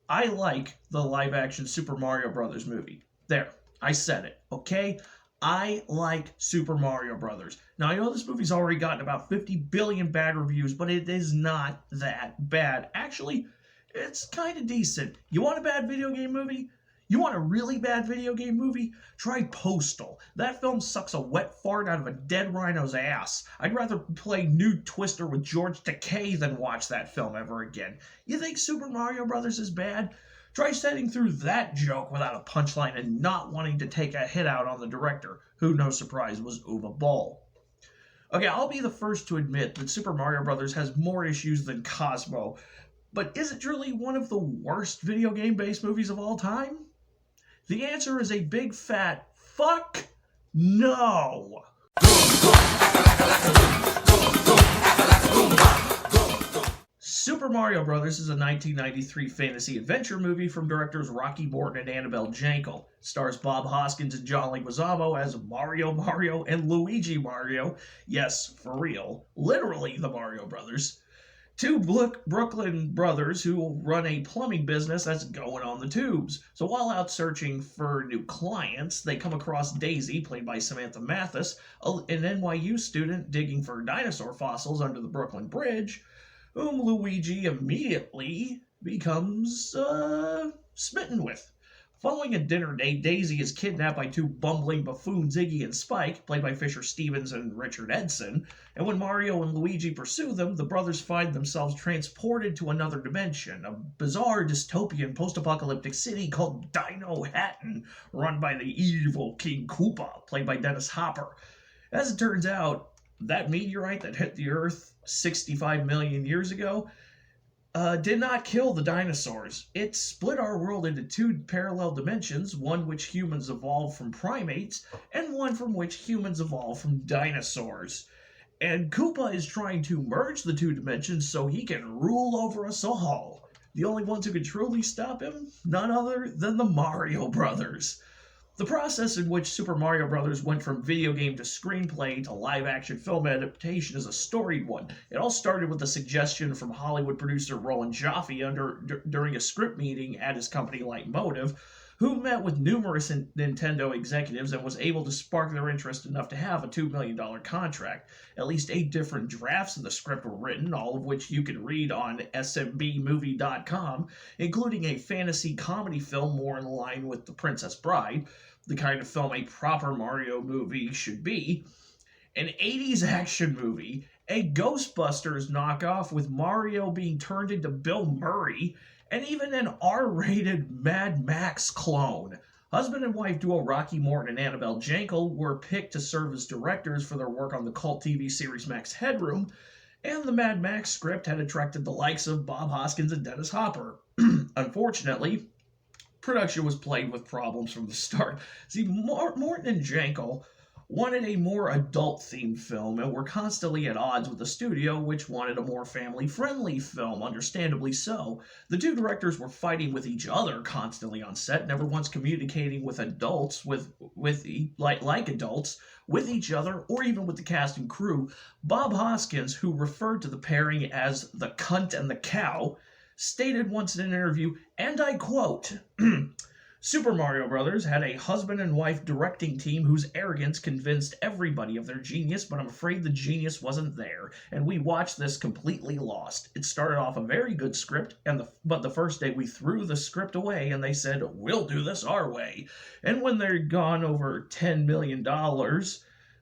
I like the live-action Super Mario Brothers movie. There, I said it, okay? I like Super Mario Brothers. Now, I know this movie's already gotten about 50 billion bad reviews, but it is not that bad. Actually, it's kind of decent. You want a bad video game movie? You want a really bad video game movie? Try Postal. That film sucks a wet fart out of a dead rhino's ass. I'd rather play Nude Twister with George Takei than watch that film ever again. You think Super Mario Brothers is bad? Try sitting through that joke without a punchline and not wanting to take a hit out on the director, who, no surprise, was Uwe Boll. Okay, I'll be the first to admit that Super Mario Brothers has more issues than Cosmo, but is it truly one of the worst video game-based movies of all time? The answer is a big fat fuck no. Super Mario Bros. Is a 1993 fantasy adventure movie from directors Rocky Morton and Annabelle Jankel. Stars Bob Hoskins and John Leguizamo as Mario and Luigi Mario. Yes, for real. Literally the Mario Brothers. Two Brooklyn brothers who run a plumbing business that's going on the tubes. So while out searching for new clients, they come across Daisy, played by Samantha Mathis, an NYU student digging for dinosaur fossils under the Brooklyn Bridge, whom Luigi immediately becomes smitten with. Following a dinner date, Daisy is kidnapped by two bumbling buffoons, Iggy and Spike, played by Fisher Stevens and Richard Edson, and when Mario and Luigi pursue them, the brothers find themselves transported to another dimension, a bizarre dystopian post-apocalyptic city called Dino Hatton, run by the evil King Koopa, played by Dennis Hopper. As it turns out, that meteorite that hit the Earth 65 million years ago did not kill the dinosaurs. It split our world into two parallel dimensions, one which humans evolved from primates, and one from which humans evolved from dinosaurs. And Koopa is trying to merge the two dimensions so he can rule over us all. The only ones who can truly stop him? None other than the Mario Brothers. The process in which Super Mario Bros. Went from video game to screenplay to live-action film adaptation is a storied one. It all started with a suggestion from Hollywood producer Roland Joffe during a script meeting at his company Leitmotiv, who met with numerous Nintendo executives and was able to spark their interest enough to have a $2 million contract. At least 8 different drafts of the script were written, all of which you can read on smbmovie.com, including a fantasy comedy film more in line with The Princess Bride, the kind of film a proper Mario movie should be, an 80s action movie, a Ghostbusters knockoff with Mario being turned into Bill Murray, and even an R-rated Mad Max clone. Husband and wife duo Rocky Morton and Annabelle Jankel were picked to serve as directors for their work on the cult TV series Max Headroom, and the Mad Max script had attracted the likes of Bob Hoskins and Dennis Hopper. Unfortunately, production was plagued with problems from the start. See, Morton and Jankel wanted a more adult-themed film and were constantly at odds with the studio, which wanted a more family-friendly film, understandably so. The two directors were fighting with each other constantly on set, never once communicating with adults, like adults, with each other, or even with the cast and crew. Bob Hoskins, who referred to the pairing as the cunt and the cow, stated once in an interview, and I quote, Super Mario Bros. Had a husband and wife directing team whose arrogance convinced everybody of their genius, but I'm afraid the genius wasn't there, and we watched this completely lost. It started off a very good script, but the first day we threw the script away, and they said, we'll do this our way. And when they'd gone over $10 million,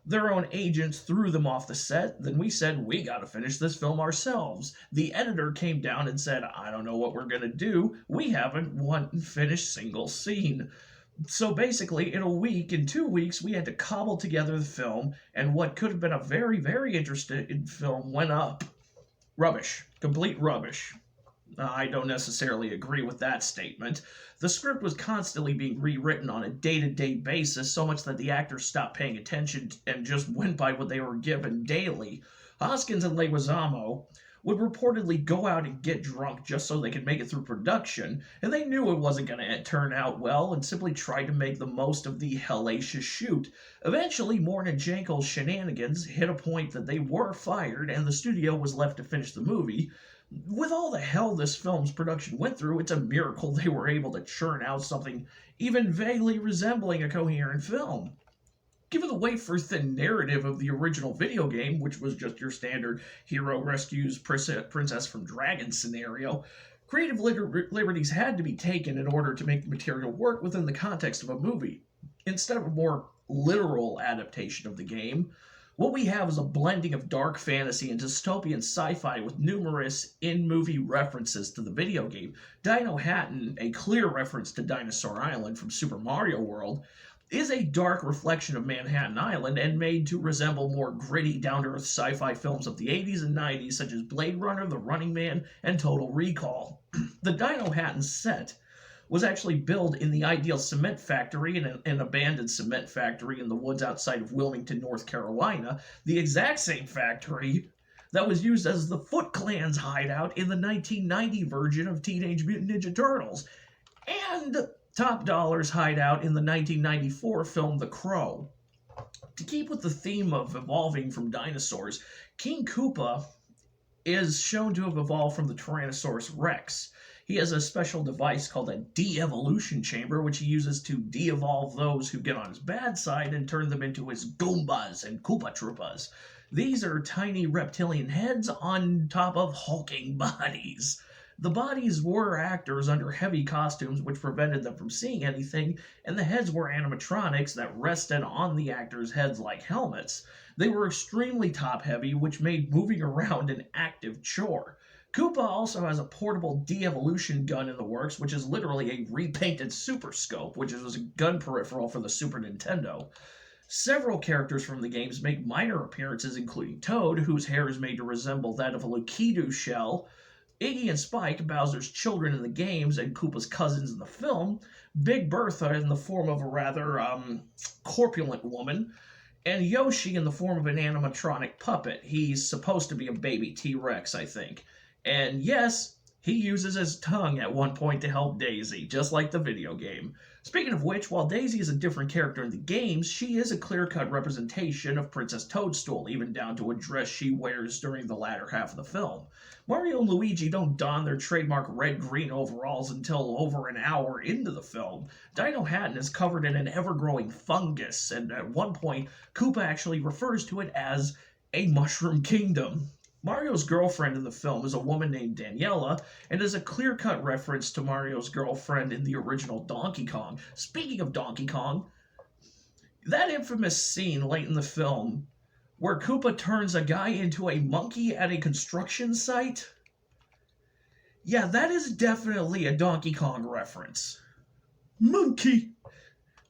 their own agents threw them off the set. Then we said, we got to finish this film ourselves. The editor came down and said, I don't know what we're going to do. We haven't one finished single scene. So basically, in 2 weeks, we had to cobble together the film, and what could have been a very, very interesting film went up. Rubbish. Complete rubbish. I don't necessarily agree with that statement. The script was constantly being rewritten on a day-to-day basis, so much that the actors stopped paying attention and just went by what they were given daily. Hoskins and Leguizamo would reportedly go out and get drunk just so they could make it through production, and they knew it wasn't going to turn out well and simply tried to make the most of the hellacious shoot. Eventually, Morton and Jankel's shenanigans hit a point that they were fired, and the studio was left to finish the movie. With all the hell this film's production went through, it's a miracle they were able to churn out something even vaguely resembling a coherent film. Given the wafer-thin narrative of the original video game, which was just your standard hero rescues princess from dragon scenario, creative liberties had to be taken in order to make the material work within the context of a movie. Instead of a more literal adaptation of the game, what we have is a blending of dark fantasy and dystopian sci-fi with numerous in-movie references to the video game. Dino Hatton, a clear reference to Dinosaur Island from Super Mario World, is a dark reflection of Manhattan Island and made to resemble more gritty, down-to-earth sci-fi films of the 80s and 90s such as Blade Runner, The Running Man, and Total Recall. The Dino Hatton set was actually built in the Ideal Cement Factory, an abandoned cement factory in the woods outside of Wilmington, North Carolina, the exact same factory that was used as the Foot Clan's hideout in the 1990 version of Teenage Mutant Ninja Turtles, and Top Dollar's hideout in the 1994 film The Crow. To keep with the theme of evolving from dinosaurs, King Koopa is shown to have evolved from the Tyrannosaurus Rex. He has a special device called a de-evolution chamber, which he uses to de-evolve those who get on his bad side and turn them into his Goombas and Koopa Troopas. These are tiny reptilian heads on top of hulking bodies. The bodies were actors under heavy costumes which prevented them from seeing anything, and the heads were animatronics that rested on the actors' heads like helmets. They were extremely top-heavy, which made moving around an active chore. Koopa also has a portable de-evolution gun in the works, which is literally a repainted Super Scope, which was a gun peripheral for the Super Nintendo. Several characters from the games make minor appearances, including Toad, whose hair is made to resemble that of a Lukidu shell, Iggy and Spike, Bowser's children in the games and Koopa's cousins in the film, Big Bertha in the form of a rather corpulent woman, and Yoshi in the form of an animatronic puppet. He's supposed to be a baby T-Rex, I think. And yes, he uses his tongue at one point to help Daisy, just like the video game. Speaking of which, while Daisy is a different character in the games, she is a clear-cut representation of Princess Toadstool, even down to a dress she wears during the latter half of the film. Mario and Luigi don't don their trademark red-green overalls until over an hour into the film. Dino Hatton is covered in an ever-growing fungus, and at one point, Koopa actually refers to it as a mushroom kingdom. Mario's girlfriend in the film is a woman named Daniela, and is a clear-cut reference to Mario's girlfriend in the original Donkey Kong. Speaking of Donkey Kong, that infamous scene late in the film where Koopa turns a guy into a monkey at a construction site, yeah, that is definitely a Donkey Kong reference. Monkey!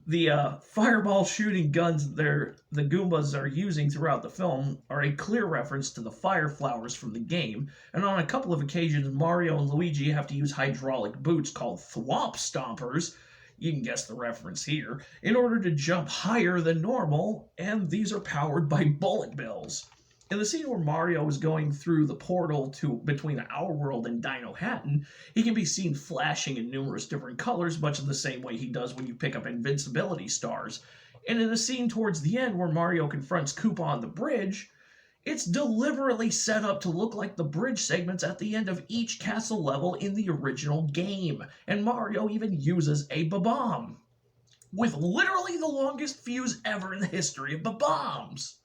The fireball shooting guns the Goombas are using throughout the film are a clear reference to the fire flowers from the game, and on a couple of occasions Mario and Luigi have to use hydraulic boots called thwomp stompers, you can guess the reference here, in order to jump higher than normal, and these are powered by bullet bills. In the scene where Mario is going through the portal between our world and Dino Hatton, he can be seen flashing in numerous different colors, much in the same way he does when you pick up invincibility stars. And in a scene towards the end where Mario confronts Koopa on the bridge, it's deliberately set up to look like the bridge segments at the end of each castle level in the original game, and Mario even uses a bomb, with literally the longest fuse ever in the history of bombs.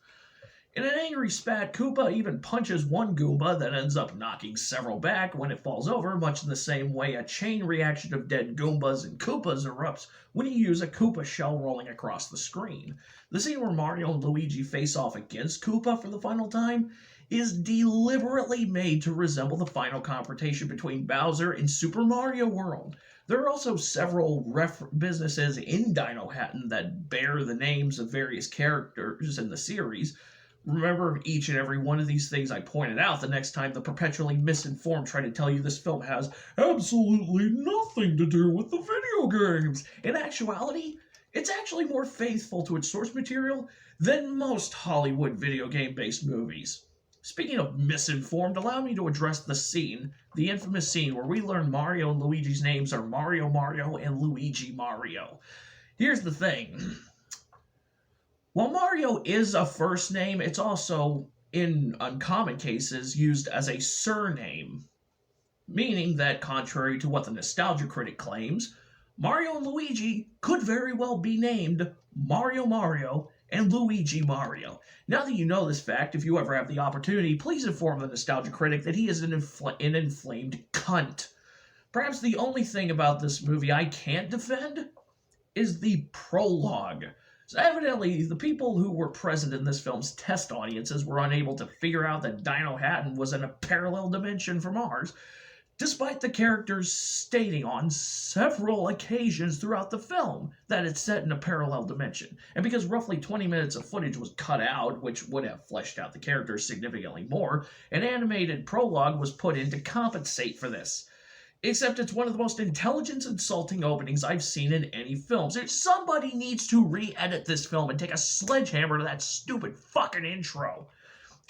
In an angry spat, Koopa even punches one Goomba that ends up knocking several back when it falls over, much in the same way a chain reaction of dead Goombas and Koopas erupts when you use a Koopa shell rolling across the screen. The scene where Mario and Luigi face off against Koopa for the final time is deliberately made to resemble the final confrontation between Bowser and Super Mario World. There are also several businesses in Dino Hatton that bear the names of various characters in the series. Remember each and every one of these things I pointed out the next time the perpetually misinformed try to tell you this film has absolutely nothing to do with the video games. In actuality, it's actually more faithful to its source material than most Hollywood video game-based movies. Speaking of misinformed, allow me to address the infamous scene where we learn Mario and Luigi's names are Mario Mario and Luigi Mario. Here's the thing. While Mario is a first name, it's also, in uncommon cases, used as a surname. meaning that, contrary to what the nostalgia critic claims, Mario and Luigi could very well be named Mario Mario and Luigi Mario. Now that you know this fact, if you ever have the opportunity, please inform the nostalgia critic that he is an inflamed cunt. Perhaps the only thing about this movie I can't defend is the prologue. So evidently, the people who were present in this film's test audiences were unable to figure out that Dino Hatton was in a parallel dimension from ours, despite the characters stating on several occasions throughout the film that it's set in a parallel dimension. And because roughly 20 minutes of footage was cut out, which would have fleshed out the characters significantly more, an animated prologue was put in to compensate for this. Except it's one of the most intelligence-insulting openings I've seen in any film. So somebody needs to re-edit this film and take a sledgehammer to that stupid fucking intro.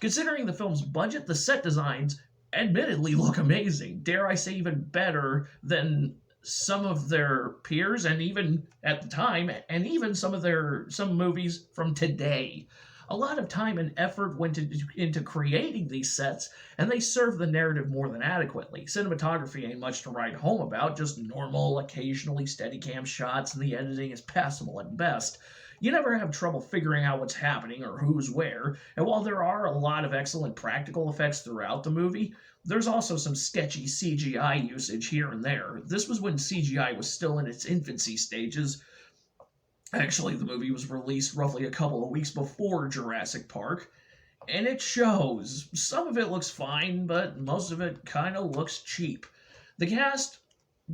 Considering the film's budget, the set designs admittedly look amazing. Dare I say even better than some of their peers, and even at the time, and even some movies from today. A lot of time and effort went into creating these sets, and they serve the narrative more than adequately. Cinematography ain't much to write home about, just normal, occasionally Steadicam shots, and the editing is passable at best. You never have trouble figuring out what's happening or who's where, and while there are a lot of excellent practical effects throughout the movie, there's also some sketchy CGI usage here and there. This was when CGI was still in its infancy stages. Actually, the movie was released roughly a couple of weeks before Jurassic Park, and it shows. Some of it looks fine, but most of it kind of looks cheap. The cast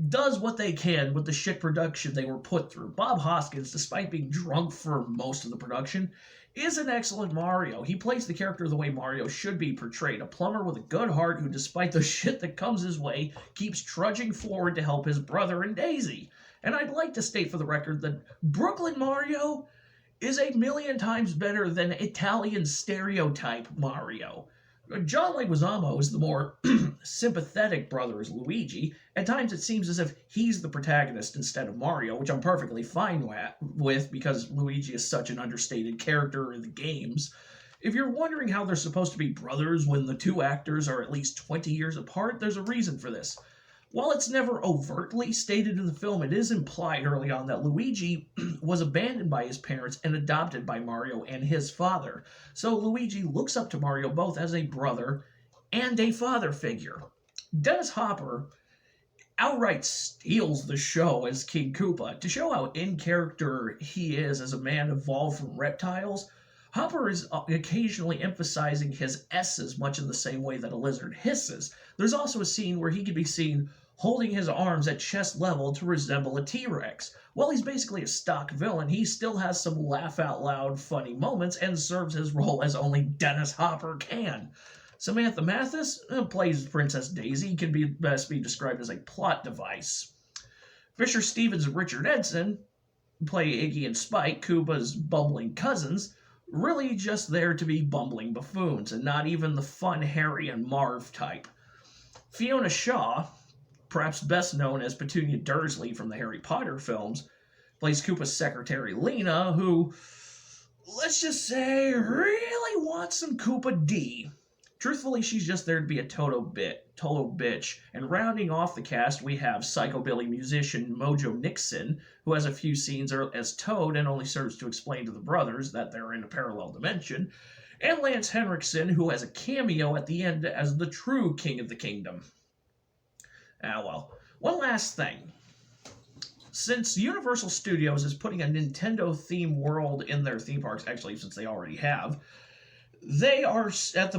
does what they can with the shit production they were put through. Bob Hoskins, despite being drunk for most of the production, is an excellent Mario. He plays the character the way Mario should be portrayed, a plumber with a good heart who, despite the shit that comes his way, keeps trudging forward to help his brother and Daisy. And I'd like to state for the record that Brooklyn Mario is a million times better than Italian stereotype Mario. John Leguizamo is the more sympathetic brother as Luigi. At times it seems as if he's the protagonist instead of Mario, which I'm perfectly fine with because Luigi is such an understated character in the games. If you're wondering how they're supposed to be brothers when the two actors are at least 20 years apart, there's a reason for this. While it's never overtly stated in the film, it is implied early on that Luigi was abandoned by his parents and adopted by Mario and his father. So Luigi looks up to Mario both as a brother and a father figure. Dennis Hopper outright steals the show as King Koopa. To show how in character he is as a man evolved from reptiles, Hopper is occasionally emphasizing his S's much in the same way that a lizard hisses. There's also a scene where he can be seen holding his arms at chest level to resemble a T-Rex. While he's basically a stock villain, he still has some laugh-out-loud funny moments and serves his role as only Dennis Hopper can. Samantha Mathis plays Princess Daisy, can best be described as a plot device. Fisher Stevens and Richard Edson play Iggy and Spike, Koopa's bumbling cousins, really just there to be bumbling buffoons, and not even the fun Harry and Marv type. Fiona Shaw, perhaps best known as Petunia Dursley from the Harry Potter films, plays Koopa's secretary Lena, who, let's just say, really wants some Koopa D. Truthfully, she's just there to be a total bitch. And rounding off the cast, we have psychobilly musician Mojo Nixon, who has a few scenes as Toad and only serves to explain to the brothers that they're in a parallel dimension, and Lance Henriksen, who has a cameo at the end as the true King of the Kingdom. Well, one last thing. Since Universal Studios is putting a Nintendo-themed world in their theme parks, actually since they already have, they are, at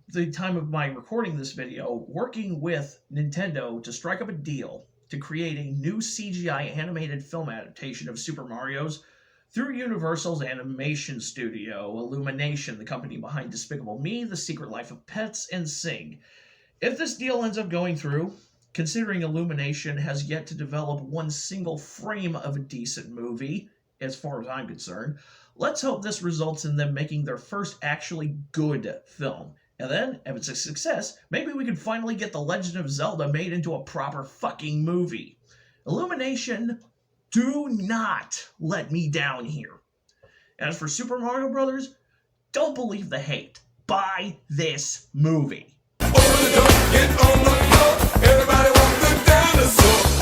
the time of my recording this video, working with Nintendo to strike up a deal to create a new CGI animated film adaptation of Super Mario's through Universal's animation studio, Illumination, the company behind Despicable Me, The Secret Life of Pets, and Sing. If this deal ends up going through, considering Illumination has yet to develop one single frame of a decent movie, as far as I'm concerned, let's hope this results in them making their first actually good film. And then, if it's a success, maybe we can finally get The Legend of Zelda made into a proper fucking movie. Illumination, do not let me down here. As for Super Mario Bros., don't believe the hate. Buy this movie. Open the door, get on the floor. Everybody want the dinosaur.